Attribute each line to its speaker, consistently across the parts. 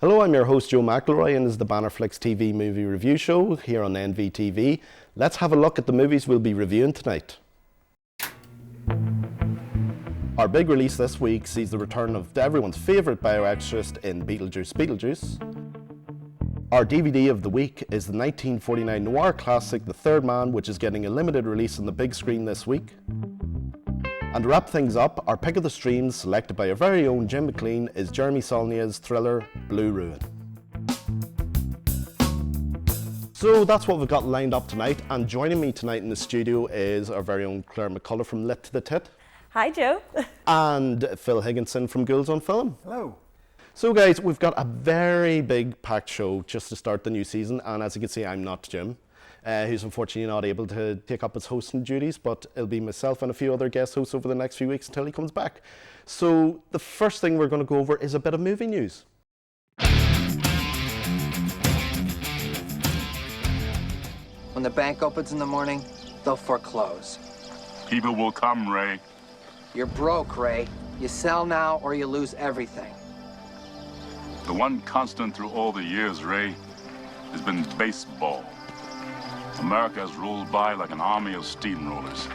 Speaker 1: Hello, I'm your host Joe McElroy and this is the BanterFlix TV movie review show here on NvTv. Let's have a look at the movies we'll be reviewing tonight. Our big release this week sees the return of everyone's favourite bio-exorcist in Beetlejuice Beetlejuice. Our DVD of the week is the 1949 noir classic The Third Man, which is getting a limited release on the big screen this week. And to wrap things up, our pick of the streams, selected by our very own Jim McLean, is Jeremy Saulnier's thriller Blue Ruin. So that's what we've got lined up tonight, and joining me tonight in the studio is our very own Claire McCullough from Lit to the Tit.
Speaker 2: Hi Joe.
Speaker 1: And Phil Higginson from Ghouls on Film.
Speaker 3: Hello.
Speaker 1: So guys, we've got a very big packed show just to start the new season, and as you can see, I'm not Jim, who's unfortunately not able to take up his hosting duties, but it'll be myself and a few other guest hosts over the next few weeks until he comes back. So the first thing we're going to go over is a bit of movie news.
Speaker 4: When the bank opens in the morning, they'll foreclose.
Speaker 5: People will come, Ray.
Speaker 4: You're broke, Ray. You sell now or you lose everything.
Speaker 5: The one constant through all the years, Ray, has been baseball. America has rolled by like an army of steamrollers.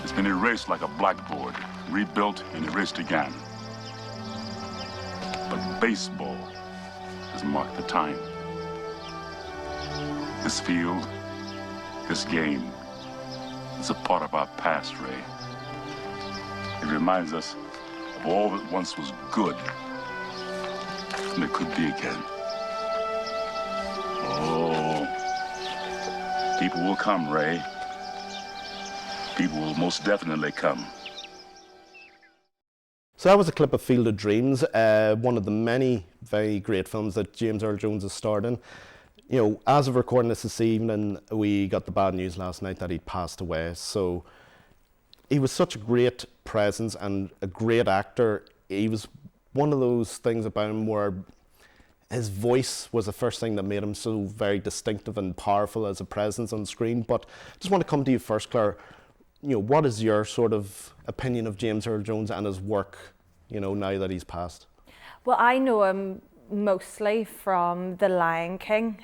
Speaker 5: It's been erased like a blackboard, rebuilt and erased again. But baseball has marked the time. This field, this game, is a part of our past, Ray. It reminds us of all that once was good, and it could be again. Oh. People will come, Ray. People will most definitely come.
Speaker 1: So that was a clip of Field of Dreams, one of the many very great films that James Earl Jones has starred in. You know, as of recording this evening, we got the bad news last night that he'd passed away. So he was such a great presence and a great actor. He was one of those things about him where his voice was the first thing that made him so very distinctive and powerful as a presence on screen. But I just want to come to you first, Claire. You know, what is your sort of opinion of James Earl Jones and his work, you know, now that he's passed?
Speaker 2: Well, I know him mostly from The Lion King.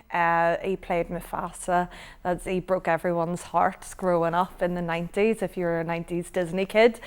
Speaker 2: He played Mufasa. He broke everyone's hearts growing up in the 90s, if you're a 90s Disney kid.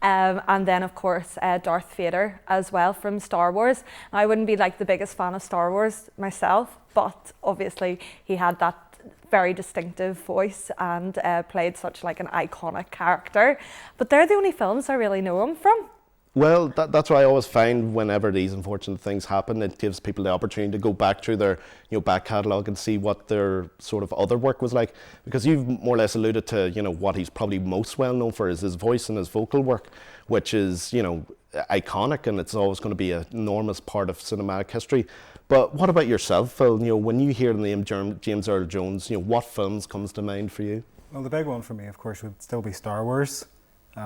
Speaker 2: And then, of course, Darth Vader as well from Star Wars. I wouldn't be like the biggest fan of Star Wars myself, but obviously he had that very distinctive voice and played such like an iconic character. But they're the only films I really know him from.
Speaker 1: Well, that's what I always find whenever these unfortunate things happen. It gives people the opportunity to go back through their, you know, back catalogue and see what their sort of other work was like. Because you've more or less alluded to, you know, what he's probably most well known for is his voice and his vocal work, which is, you know, iconic, and it's always going to be an enormous part of cinematic history. But what about yourself, Phil? You know, when you hear the name James Earl Jones, you know, what films comes to mind for you?
Speaker 3: Well, the big one for me, of course, would still be Star Wars.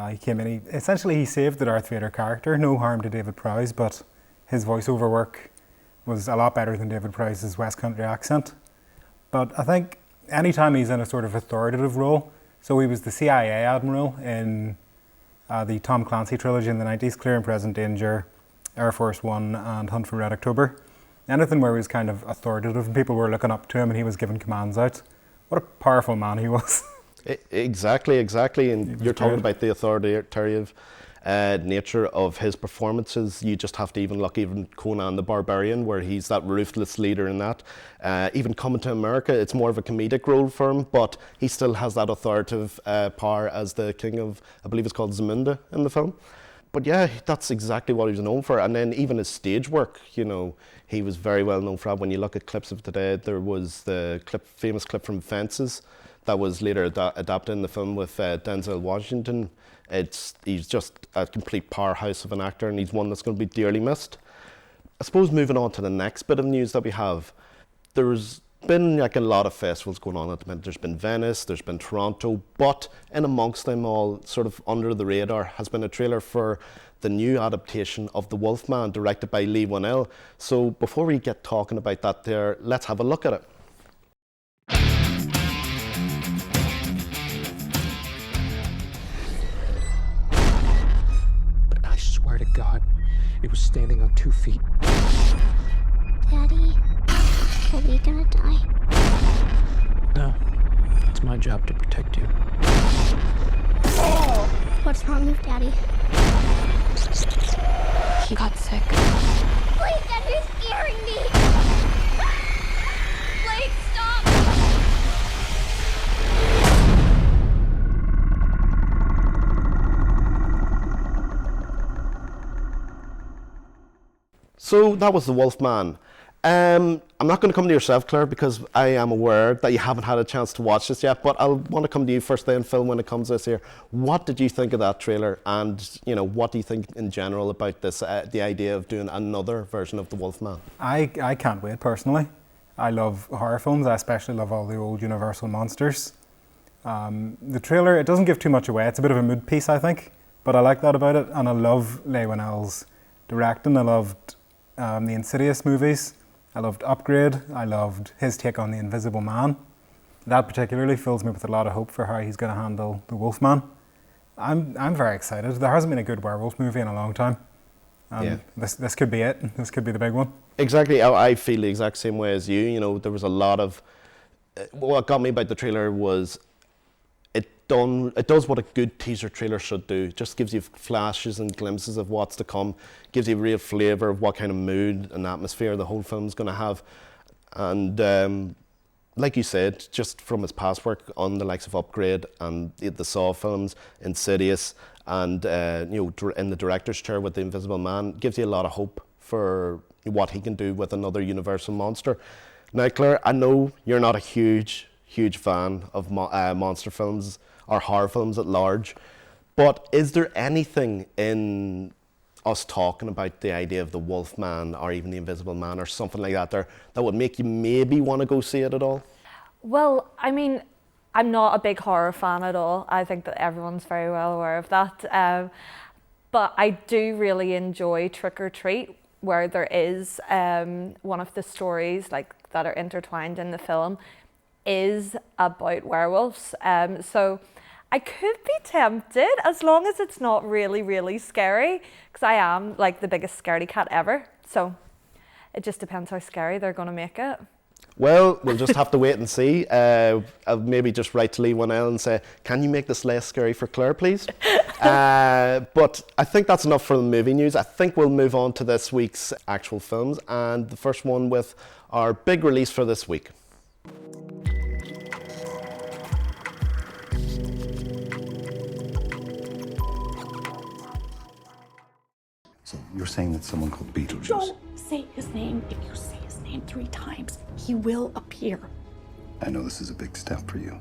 Speaker 3: He came in, he saved the Darth Vader character. No harm to David Prowse, but his voiceover work was a lot better than David Prowse's West Country accent. But I think anytime he's in a sort of authoritative role, so he was the CIA admiral in the Tom Clancy trilogy in the 90s, Clear and Present Danger, Air Force One and Hunt for Red October. Anything where he was kind of authoritative and people were looking up to him and he was giving commands out. What a powerful man he was.
Speaker 1: Exactly. And you're talking about the authoritative nature of his performances. You just have to even look even Conan the Barbarian, where he's that ruthless leader in that. Even Coming to America, it's more of a comedic role for him, but he still has that authoritative power as the king of, I believe it's called Zamunda in the film. But yeah, that's exactly what he was known for. And then even his stage work, you know, he was very well known for that. When you look at clips of today, there was the famous clip from Fences that was later adapted in the film with Denzel Washington. He's just a complete powerhouse of an actor, and he's one that's going to be dearly missed. I suppose moving on to the next bit of news that we have, there's been like a lot of festivals going on at the minute. There's been Venice, there's been Toronto, but in amongst them all, sort of under the radar, has been a trailer for the new adaptation of The Wolfman, directed by Leigh Whannell. So before we get talking about that there, let's have a look at it.
Speaker 6: But I swear to God, it was standing on 2 feet. Daddy. Are we gonna die?
Speaker 7: No. It's my job to protect you.
Speaker 6: What's wrong with Daddy?
Speaker 2: He got sick.
Speaker 6: Please, Dad, you're scaring me! Please, stop!
Speaker 1: So that was The Wolfman. I'm not going to come to yourself, Claire, because I am aware that you haven't had a chance to watch this yet, but I'll want to come to you first then, Phil, when it comes this year. What did you think of that trailer? And, you know, what do you think in general about this, the idea of doing another version of The Wolfman?
Speaker 3: I can't wait, personally. I love horror films. I especially love all the old Universal monsters. The trailer, it doesn't give too much away. It's a bit of a mood piece, I think, but I like that about it. And I love Leigh Whannell's directing. I loved the Insidious movies. I loved Upgrade. I loved his take on The Invisible Man. That particularly fills me with a lot of hope for how he's going to handle The Wolfman. I'm very excited. There hasn't been a good werewolf movie in a long time.
Speaker 1: Yeah.
Speaker 3: This could be it. This could be the big one.
Speaker 1: Exactly. I feel the exact same way as you. You know, there was a lot of... what got me about the trailer was it does what a good teaser trailer should do. It just gives you flashes and glimpses of what's to come, gives you a real flavour of what kind of mood and atmosphere the whole film's going to have. And like you said, just from his past work on the likes of Upgrade and the Saw films, Insidious, and you know, in the director's chair with The Invisible Man, gives you a lot of hope for what he can do with another Universal monster. Now, Claire, I know you're not a huge fan of monster films or horror films at large, but is there anything in us talking about the idea of the Wolfman or even the Invisible Man or something like that there that would make you maybe want to go see it at all?
Speaker 2: Well, I mean, I'm not a big horror fan at all. I think that everyone's very well aware of that. But I do really enjoy Trick or Treat, where there is one of the stories like that are intertwined in the film is about werewolves. So I could be tempted, as long as it's not really, really scary, because I am like the biggest scaredy cat ever. So it just depends how scary they're going to make it.
Speaker 1: Well, we'll just have to wait and see. I'll maybe just write to Leigh Whannell and say, can you make this less scary for Claire, please? But I think that's enough for the movie news. I think we'll move on to this week's actual films, and the first one with our big release for this week.
Speaker 8: So you're saying that someone called Beetlejuice?
Speaker 9: Don't say his name. If you say his name 3 times, he will appear.
Speaker 8: I know this is a big step for you,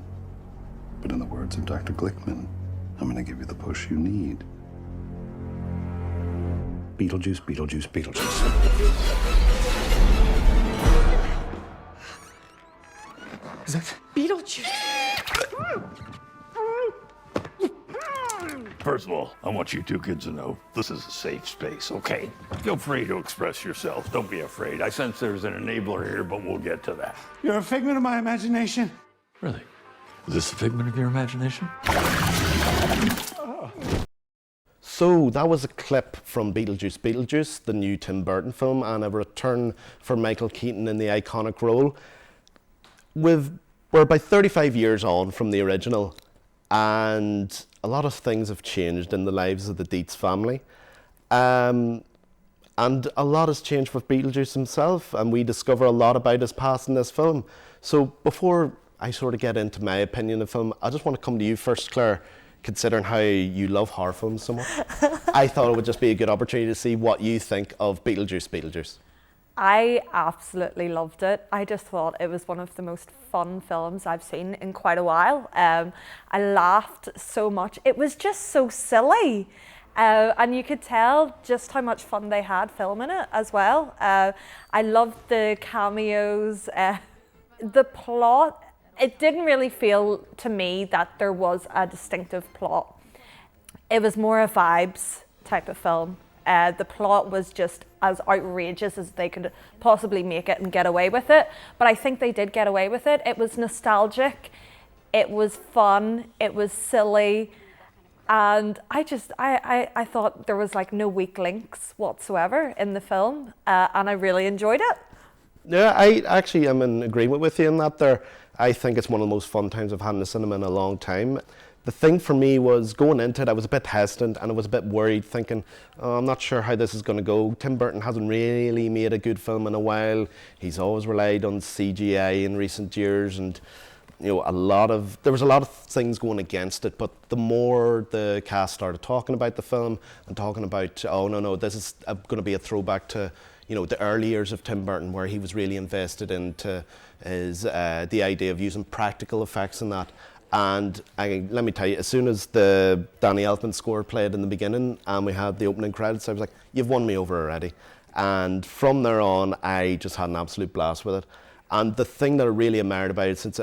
Speaker 8: but in the words of Dr. Glickman, I'm going to give you the push you need. Beetlejuice, Beetlejuice, Beetlejuice. Is that
Speaker 9: Beetlejuice!
Speaker 10: First of all, I want you two kids to know this is a safe space, okay? Feel free to express yourself. Don't be afraid. I sense there's an enabler here, but we'll get to that.
Speaker 11: You're a figment of my imagination.
Speaker 10: Really? Is this a figment of your imagination?
Speaker 1: So that was a clip from Beetlejuice Beetlejuice, the new Tim Burton film, and a return for Michael Keaton in the iconic role. We're about 35 years on from the original, and a lot of things have changed in the lives of the Dietz family. And a lot has changed with Beetlejuice himself, and we discover a lot about his past in this film. So before I sort of get into my opinion of the film, I just want to come to you first, Claire, considering how you love horror films so much. I thought it would just be a good opportunity to see what you think of Beetlejuice Beetlejuice.
Speaker 2: I absolutely loved it. I just thought it was one of the most fun films I've seen in quite a while. I laughed so much. It was just so silly. And you could tell just how much fun they had filming it as well. I loved the cameos. The plot, it didn't really feel to me that there was a distinctive plot. It was more a vibes type of film. The plot was just as outrageous as they could possibly make it and get away with it. But I think they did get away with it. It was nostalgic, it was fun, it was silly. And I thought there was like no weak links whatsoever in the film. And I really enjoyed it.
Speaker 1: Yeah, I actually am in agreement with you in that there. I think it's one of the most fun times I've had in the cinema in a long time. The thing for me was going into it, I was a bit hesitant and I was a bit worried, thinking, oh, I'm not sure how this is going to go. Tim Burton hasn't really made a good film in a while. He's always relied on CGI in recent years, and there was a lot of things going against it. But the more the cast started talking about the film and talking about, oh no, this is going to be a throwback to the early years of Tim Burton, where he was really invested into his the idea of using practical effects in that. And let me tell you, as soon as the Danny Elfman score played in the beginning and we had the opening credits, I was like, you've won me over already. And from there on, I just had an absolute blast with it. And the thing that I really admired about it, since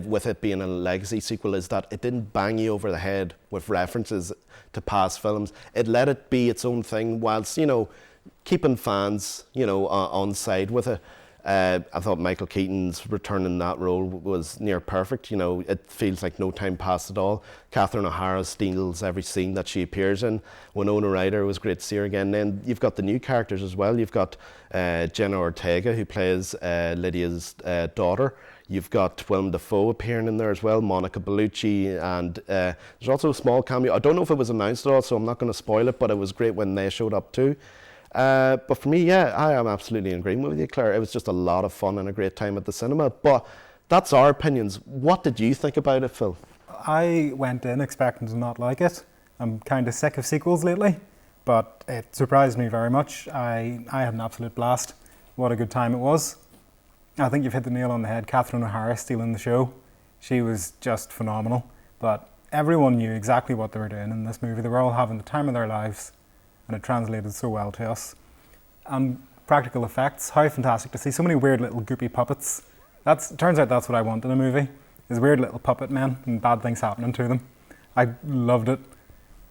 Speaker 1: with it being a legacy sequel, is that it didn't bang you over the head with references to past films. It let it be its own thing, whilst keeping fans on side with it. I thought Michael Keaton's return in that role was near perfect. It feels like no time passed at all. Catherine O'Hara steals every scene that she appears in. Winona Ryder, was great to see her again. Then you've got the new characters as well. You've got Jenna Ortega, who plays Lydia's daughter. You've got Willem Dafoe appearing in there as well, Monica Bellucci, and there's also a small cameo. I don't know if it was announced at all, so I'm not going to spoil it, but it was great when they showed up too. But for me, yeah, I am absolutely in agreement with you, Claire. It was just a lot of fun and a great time at the cinema. But that's our opinions. What did you think about it, Phil?
Speaker 3: I went in expecting to not like it. I'm kind of sick of sequels lately, but it surprised me very much. I had an absolute blast. What a good time it was. I think you've hit the nail on the head. Catherine O'Hara stealing the show. She was just phenomenal. But everyone knew exactly what they were doing in this movie. They were all having the time of their lives, and it translated so well to us. And practical effects, how fantastic to see so many weird little goopy puppets. Turns out that's what I want in a movie, is weird little puppet men and bad things happening to them. I loved it.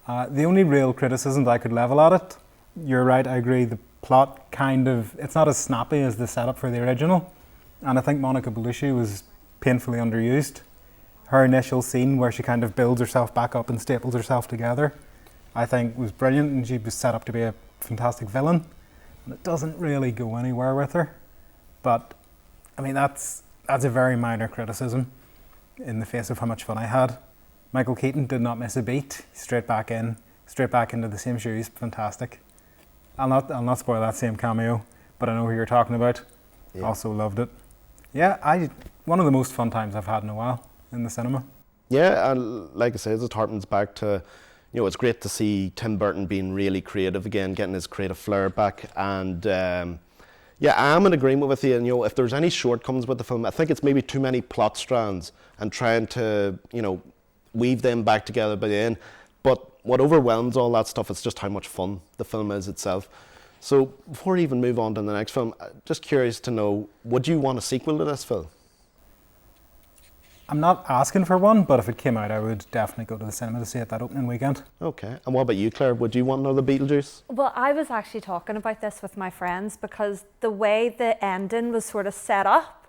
Speaker 3: The only real criticism that I could level at it, you're right, I agree, the plot it's not as snappy as the setup for the original, and I think Monica Bellucci was painfully underused. Her initial scene where she kind of builds herself back up and staples herself together, I think was brilliant, and she was set up to be a fantastic villain, and it doesn't really go anywhere with her. But I mean, that's a very minor criticism in the face of how much fun I had. Michael Keaton did not miss a beat. Straight back into the same shoes. Fantastic. I'll not spoil that same cameo, but I know who you're talking about. Yeah. Also loved it. Yeah, one of the most fun times I've had in a while in the cinema.
Speaker 1: Yeah, and like I said, it harpens back to, it's great to see Tim Burton being really creative again, getting his creative flair back. And yeah, I'm in agreement with you. And if there's any shortcomings with the film, I think it's maybe too many plot strands and trying to, weave them back together by the end. But what overwhelms all that stuff is just how much fun the film is itself. So before we even move on to the next film, just curious to know, would you want a sequel to this film?
Speaker 3: I'm not asking for one, but if it came out, I would definitely go to the cinema to see it that opening weekend.
Speaker 1: Okay. And what about you, Claire? Would you want another Beetlejuice?
Speaker 2: Well, I was actually talking about this with my friends because the way the ending was sort of set up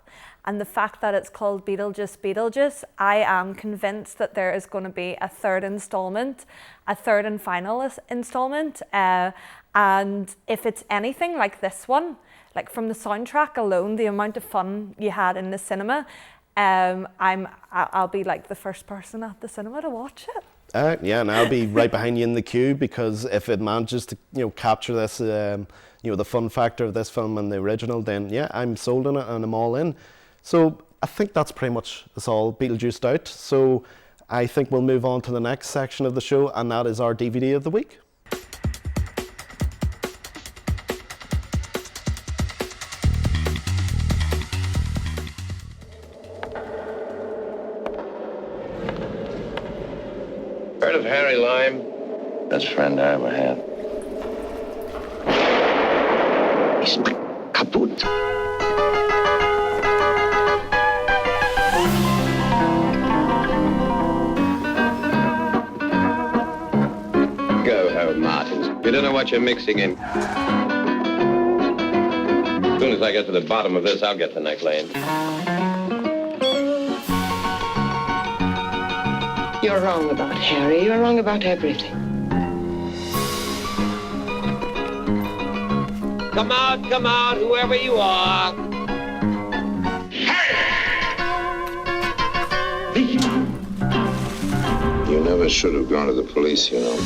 Speaker 2: and the fact that it's called Beetlejuice Beetlejuice, I am convinced that there is going to be a third installment, a third and final installment. And if it's anything like this one, like from the soundtrack alone, the amount of fun you had in the cinema, I'll be like the first person at the cinema to watch it.
Speaker 1: Yeah, and I'll be right behind you in the queue, because if it manages to capture this, the fun factor of this film and the original, then yeah, I'm sold on it and I'm all in. So I think that's pretty much us all Beetlejuiced out. So I think we'll move on to the next section of the show, and that is our DVD of the week.
Speaker 12: Heard of Harry Lime? Best friend I ever had. He's kaput. Go home, Martins. You don't know what you're mixing in. As soon as I get to the bottom of this, I'll get the neck lane.
Speaker 13: You're wrong about Harry. You're wrong about everything.
Speaker 12: Come out, whoever you are. never should have gone to the police, you know.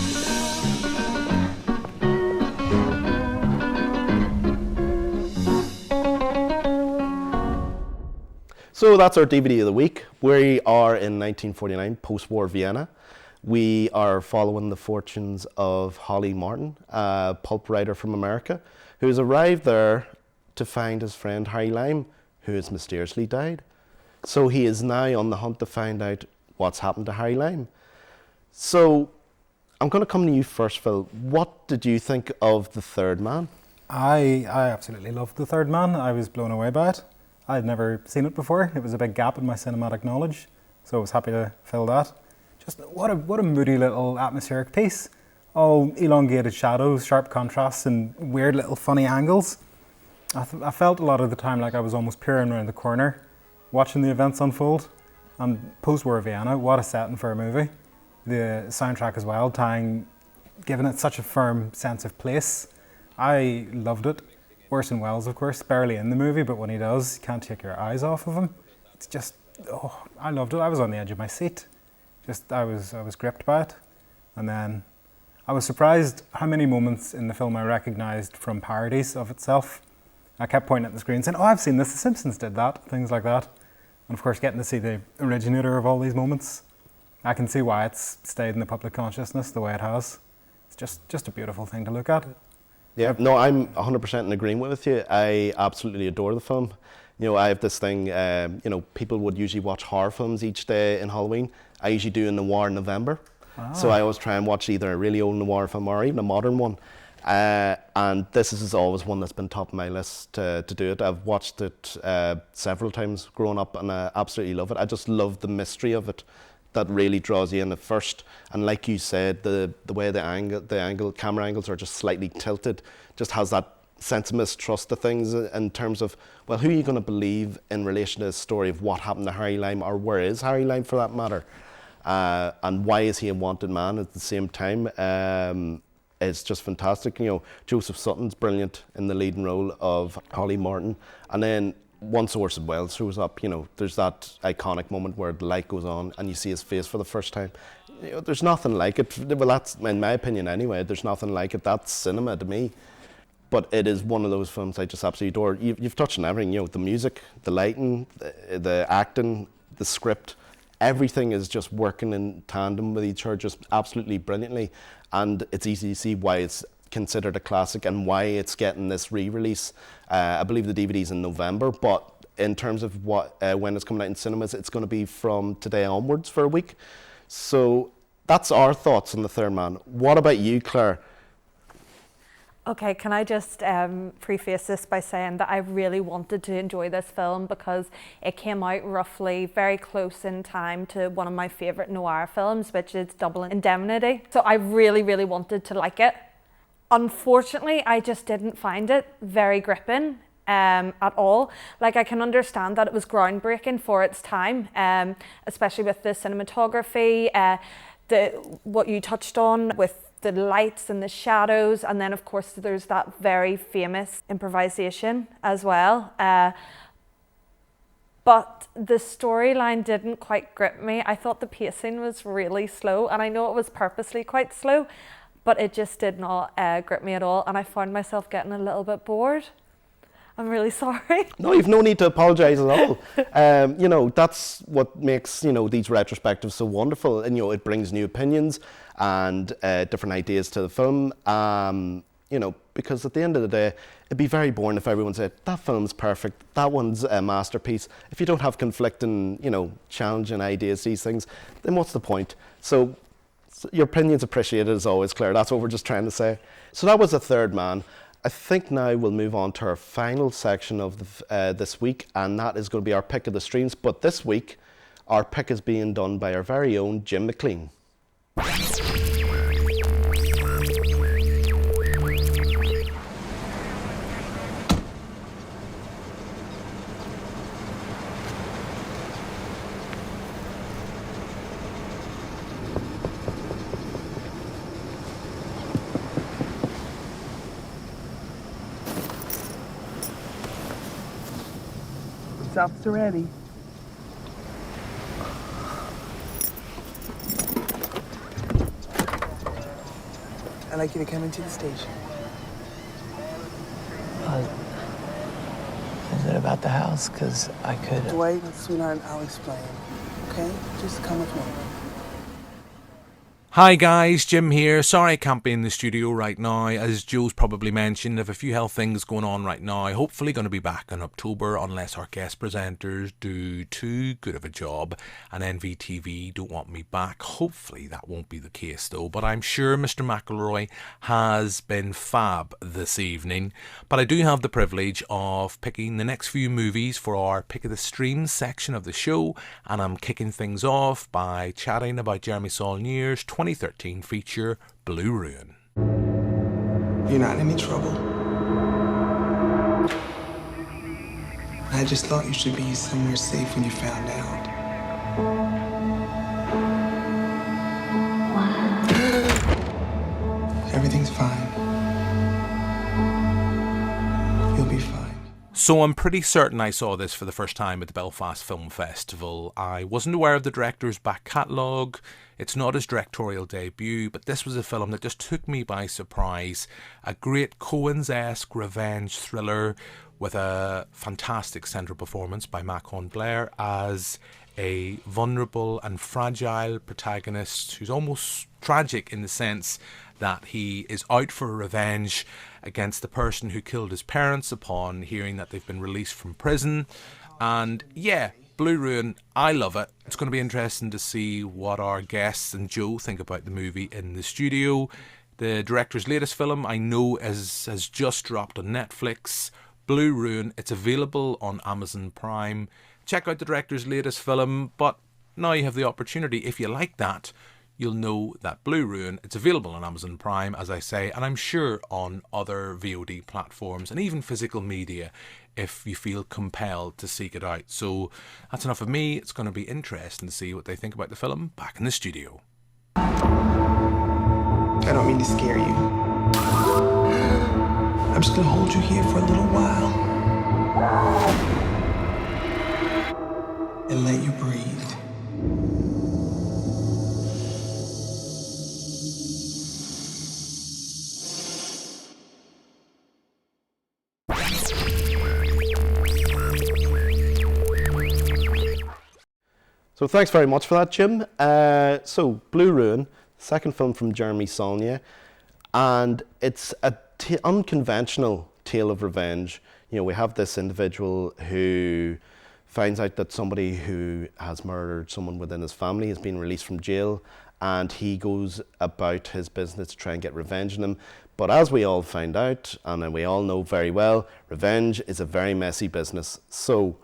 Speaker 1: So that's our DVD of the week. We are in 1949, post-war Vienna. We are following the fortunes of Holly Martin, a pulp writer from America, who has arrived there to find his friend Harry Lime, who has mysteriously died. So he is now on the hunt to find out what's happened to Harry Lime. So I'm going to come to you first, Phil. What did you think of The Third Man?
Speaker 3: I absolutely loved The Third Man. I was blown away by it. I'd never seen it before. It was a big gap in my cinematic knowledge, so I was happy to fill that. Just what a moody little atmospheric piece. All elongated shadows, sharp contrasts, and weird little funny angles. I felt a lot of the time like I was almost peering around the corner, watching the events unfold. And post-war Vienna, what a setting for a movie. The soundtrack as well, giving it such a firm sense of place. I loved it. Orson Welles, of course, barely in the movie, but when he does, you can't take your eyes off of him. It's just, I loved it. I was on the edge of my seat. I was gripped by it. And then I was surprised how many moments in the film I recognised from parodies of itself. I kept pointing at the screen saying, I've seen this, The Simpsons did that, things like that. And of course, getting to see the originator of all these moments, I can see why it's stayed in the public consciousness the way it has. It's just a beautiful thing to look at.
Speaker 1: Yeah, no, I'm 100% in agreement with you. I absolutely adore the film. You know, I have this thing, people would usually watch horror films each day in Halloween. I usually do a noir in November. So I always try and watch either a really old noir film or even a modern one. And this is always one that's been top of my list to do it. I've watched it several times growing up and I absolutely love it. I just love the mystery of it that really draws you in at first. And like you said, the way the camera angles are just slightly tilted, just has that sense of mistrust to things in terms of, well, who are you going to believe in relation to the story of what happened to Harry Lime, or where is Harry Lime for that matter? And why is he a wanted man at the same time? It's just fantastic. You know, Joseph Sutton's brilliant in the leading role of Holly Martin. And then once Orson Welles shows up, you know, there's that iconic moment where the light goes on and you see his face for the first time. You know, there's nothing like it. Well, that's, in my opinion anyway, there's nothing like it. That's cinema to me. But it is one of those films I just absolutely adore. You've touched on everything, you know, the music, the lighting, the acting, the script. Everything is just working in tandem with each other, just absolutely brilliantly. And it's easy to see why it's considered a classic and why it's getting this re-release. I believe the DVD's in November, but in terms of when it's coming out in cinemas, it's going to be from today onwards for a week. So that's our thoughts on The Third Man. What about you, Claire?
Speaker 2: Okay, can I just preface this by saying that I really wanted to enjoy this film because it came out roughly very close in time to one of my favourite noir films, which is Double Indemnity. So I really, really wanted to like it. Unfortunately, I just didn't find it very gripping at all. Like, I can understand that it was groundbreaking for its time, especially with the cinematography, what you touched on with the lights and the shadows, and then of course there's that very famous improvisation as well. But the storyline didn't quite grip me. I thought the pacing was really slow, and I know it was purposely quite slow, but it just did not grip me at all, and I found myself getting a little bit bored. I'm really sorry.
Speaker 1: No, you've no need to apologise at all. You know, that's what makes, you know, these retrospectives so wonderful, and you know, it brings new opinions and different ideas to the film. You know, because at the end of the day, it'd be very boring if everyone said, that film's perfect, that one's a masterpiece. If you don't have conflicting, you know, challenging ideas, these things, then what's the point? So your opinion's appreciated as always, Claire. That's what we're just trying to say. So that was The Third Man. I think now we'll move on to our final section of this week, and that is going to be our pick of the streams. But this week, our pick is being done by our very own Jim McLean.
Speaker 14: Officer Eddie. I'd like you to come into the station.
Speaker 15: Is it about the house? Because I could...
Speaker 14: Dwight, sweetheart, I'll explain. Okay? Just come with me.
Speaker 16: Hi guys, Jim here. Sorry I can't be in the studio right now. As Joe's probably mentioned, I have a few health things going on right now. Hopefully going to be back in October unless our guest presenters do too good of a job and NvTv don't want me back. Hopefully that won't be the case though, but I'm sure Mr. McElroy has been fab this evening. But I do have the privilege of picking the next few movies for our Pick of the Streams section of the show, and I'm kicking things off by chatting about Jeremy Saulnier's 2013 feature, Blue Ruin.
Speaker 14: You're not in any trouble. I just thought you should be somewhere safe when you found out. Everything's fine. You'll be fine.
Speaker 16: So I'm pretty certain I saw this for the first time at the Belfast Film Festival. I wasn't aware of the director's back catalogue. It's not his directorial debut, but this was a film that just took me by surprise. A great Coens-esque revenge thriller with a fantastic central performance by Macon Blair as a vulnerable and fragile protagonist who's almost tragic in the sense that he is out for revenge against the person who killed his parents upon hearing that they've been released from prison. And yeah, Blue Ruin, I love it. It's going to be interesting to see what our guests and Joe think about the movie in the studio. The director's latest film, I know, has just dropped on Netflix. Blue Ruin, it's available on Amazon Prime. Check out the director's latest film, but now you have the opportunity, if you like that, you'll know that Blue Ruin, it's available on Amazon Prime, as I say, and I'm sure on other VOD platforms and even physical media if you feel compelled to seek it out. So that's enough of me. It's going to be interesting to see what they think about the film back in the studio.
Speaker 14: I don't mean to scare you. I'm just gonna hold you here for a little while and let you breathe.
Speaker 1: So thanks very much for that, Jim. So Blue Ruin, second film from Jeremy Saulnier, and it's a unconventional tale of revenge. You know, we have this individual who finds out that somebody who has murdered someone within his family has been released from jail, and he goes about his business to try and get revenge on him. But as we all find out, and we all know very well, revenge is a very messy business. So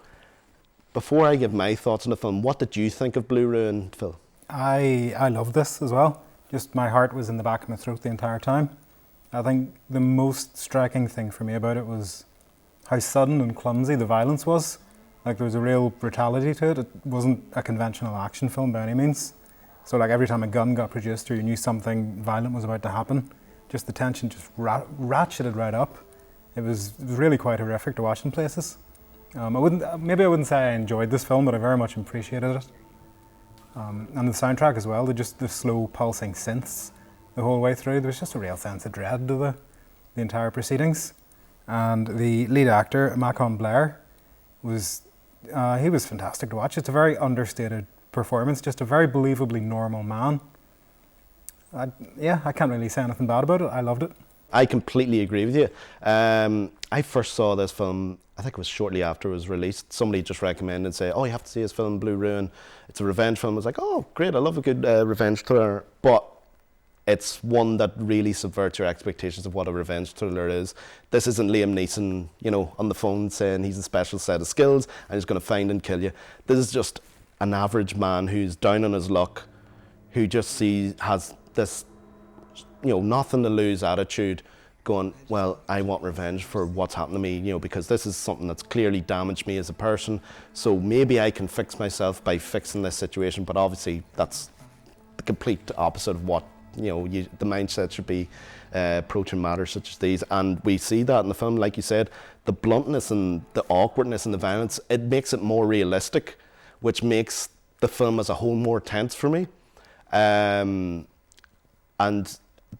Speaker 1: before I give my thoughts on the film, what did you think of Blue Ruin, Phil?
Speaker 3: I loved this as well. Just my heart was in the back of my throat the entire time. I think the most striking thing for me about it was how sudden and clumsy the violence was. Like, there was a real brutality to it. It wasn't a conventional action film by any means. So like every time a gun got produced or you knew something violent was about to happen, just the tension just ratcheted right up. It was really quite horrific to watch in places. I wouldn't say I enjoyed this film, but I very much appreciated it. And the soundtrack as well, the slow pulsing synths the whole way through. There was just a real sense of dread to the entire proceedings. And the lead actor, Macon Blair, he was fantastic to watch. It's a very understated performance, just a very believably normal man. I can't really say anything bad about it. I loved it.
Speaker 1: I completely agree with you. I first saw this film, I think it was shortly after it was released. Somebody just recommended and said, oh, you have to see this film, Blue Ruin. It's a revenge film. I was like, oh, great, I love a good revenge thriller. But it's one that really subverts your expectations of what a revenge thriller is. This isn't Liam Neeson, you know, on the phone saying he's a special set of skills and he's going to find and kill you. This is just an average man who's down on his luck, who just has this, you know, nothing to lose attitude, going, well, I want revenge for what's happened to me, you know, because this is something that's clearly damaged me as a person. So maybe I can fix myself by fixing this situation, but obviously that's the complete opposite of what, you know, the mindset should be approaching matters such as these. And we see that in the film, like you said, the bluntness and the awkwardness and the violence, it makes it more realistic, which makes the film as a whole more tense for me. And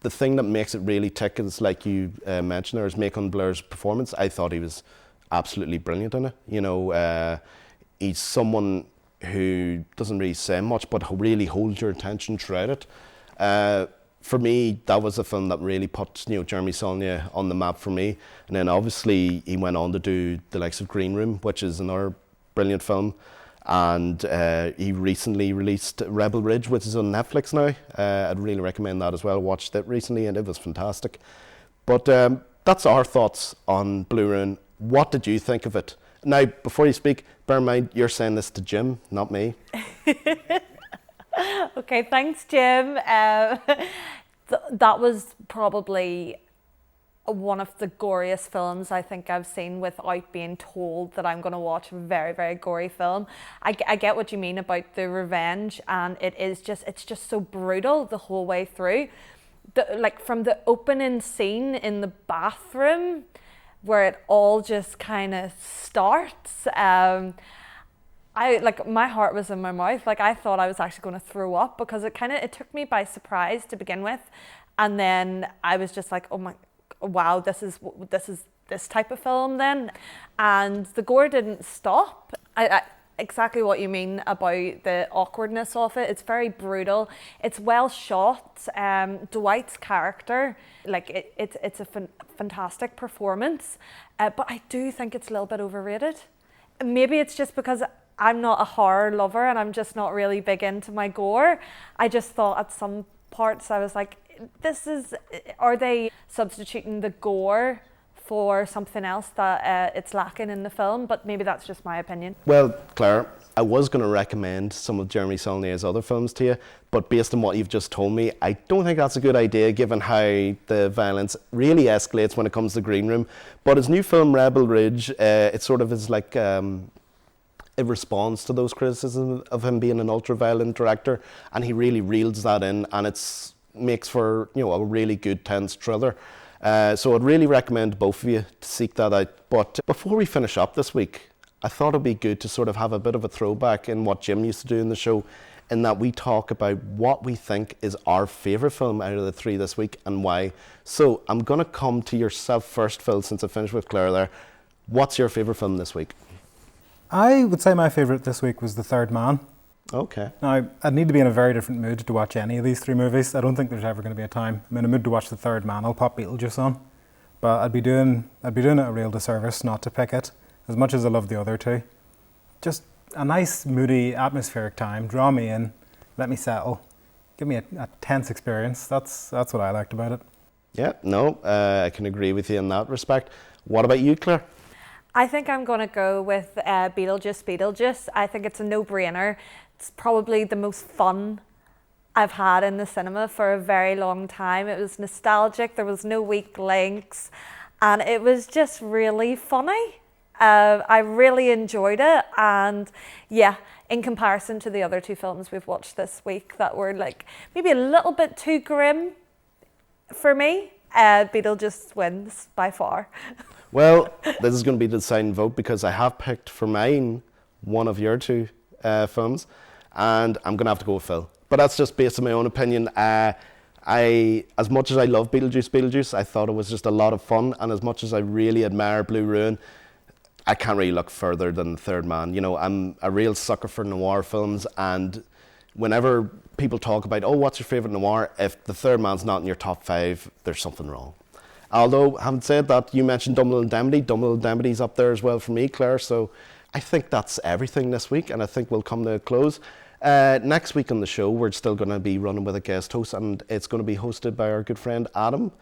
Speaker 1: the thing that makes it really tick is, like you mentioned, there is Macon Blair's performance. I thought he was absolutely brilliant in it. You know, he's someone who doesn't really say much, but really holds your attention throughout it. For me, that was a film that really put, you know, Jeremy Saulnier on the map for me. And then obviously he went on to do the likes of Green Room, which is another brilliant film. And he recently released Rebel Ridge, which is on Netflix now. I'd really recommend that as well. Watched it recently and it was fantastic. But that's our thoughts on Blue Ruin. What did you think of it? Now, before you speak, bear in mind you're saying this to Jim, not me.
Speaker 2: Okay, thanks, Jim. That was probably one of the goriest films I think I've seen without being told that I'm going to watch a very, very gory film. I get what you mean about the revenge, and it's just so brutal the whole way through. Like from the opening scene in the bathroom where it all just kind of starts. My heart was in my mouth. Like, I thought I was actually going to throw up because it took me by surprise to begin with, and then I was just like, oh my, wow, this is this type of film then. And the gore didn't stop. I exactly what you mean about the awkwardness of it. It's very brutal. It's well shot. Dwight's character, like it's a fantastic performance, but I do think it's a little bit overrated. Maybe it's just because I'm not a horror lover and I'm just not really big into my gore. I just thought at some parts I was like, are they substituting the gore for something else that it's lacking in the film? But maybe that's just my opinion.
Speaker 1: Well, Claire, I was going to recommend some of Jeremy Saulnier's other films to you, but based on what you've just told me, I don't think that's a good idea given how the violence really escalates when it comes to Green Room. But his new film, Rebel Ridge, it sort of is like it responds to those criticisms of him being an ultra-violent director, and he really reels that in, and it makes for, you know, a really good tense thriller. So I'd really recommend both of you to seek that out. But before we finish up this week, I thought it'd be good to sort of have a bit of a throwback in what Jim used to do in the show, in that we talk about what we think is our favourite film out of the three this week and why. So I'm going to come to yourself first, Phil, since I finished with Claire there. What's your favourite film this week?
Speaker 3: I would say my favourite this week was The Third Man.
Speaker 1: Okay.
Speaker 3: Now, I'd need to be in a very different mood to watch any of these three movies. I don't think there's ever going to be a time I'm in a mood to watch The Third Man. I'll pop Beetlejuice on. But I'd be doing it a real disservice not to pick it, as much as I love the other two. Just a nice, moody, atmospheric time. Draw me in, let me settle, give me a tense experience. That's what I liked about it.
Speaker 1: Yeah, no, I can agree with you in that respect. What about you, Claire?
Speaker 2: I think I'm going to go with Beetlejuice Beetlejuice. I think it's a no-brainer. It's probably the most fun I've had in the cinema for a very long time. It was nostalgic, there was no weak links, and it was just really funny. I really enjoyed it, and yeah, in comparison to the other two films we've watched this week that were like maybe a little bit too grim for me, Beetlejuice wins by far.
Speaker 1: Well, this is going to be the deciding vote because I have picked for mine one of your two films, and I'm going to have to go with Phil. But that's just based on my own opinion. As much as I love Beetlejuice, I thought it was just a lot of fun, and as much as I really admire Blue Ruin, I can't really look further than The Third Man. You know, I'm a real sucker for noir films, and whenever people talk about, oh, what's your favourite noir, if The Third Man's not in your top 5, there's something wrong. Although, having said that, you mentioned Dumble Indemnity. Dumble Indemity's up there as well for me, Claire. So I think that's everything this week, and I think we'll come to a close. Next week on the show, we're still going to be running with a guest host, and it's going to be hosted by our good friend Adam.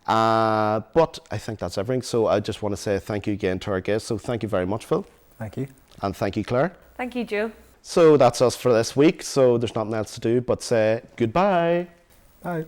Speaker 1: But I think that's everything. So I just want to say thank you again to our guests. So thank you very much, Phil.
Speaker 3: Thank you.
Speaker 1: And thank you, Claire.
Speaker 2: Thank you, Joe.
Speaker 1: So that's us for this week. So there's nothing else to do but say goodbye.
Speaker 3: Bye.